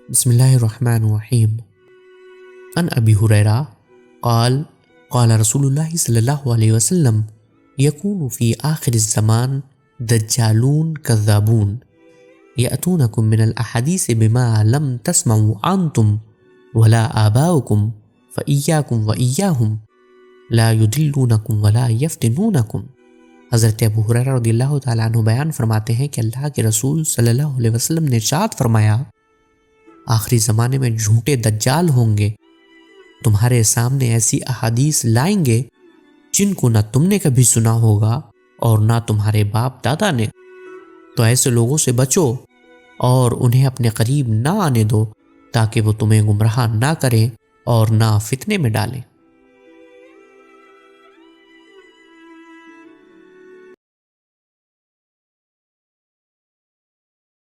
بسم اللہ الرحمن الرحیم۔ عن ابی ہریرہ قال قال رسول اللہ صلی اللہ علیہ وسلم یکون فی آخر الزمان دجالون کذابون یأتونکم من الاحادیث بما لم تسمعوا انتم ولا آباؤکم فإیاکم وإیاہم لا یدلونکم ولا یفتنونکم۔ حضرت ابو ہریرہ رضی اللہ تعالیٰ عنہ بیان فرماتے ہیں کہ اللہ کے رسول صلی اللہ علیہ وسلم نے ارشاد فرمایا، آخری زمانے میں جھوٹے دجال ہوں گے، تمہارے سامنے ایسی احادیث لائیں گے جن کو نہ تم نے کبھی سنا ہوگا اور نہ تمہارے باپ دادا نے، تو ایسے لوگوں سے بچو اور انہیں اپنے قریب نہ آنے دو تاکہ وہ تمہیں گمراہ نہ کریں اور نہ فتنے میں ڈالیں۔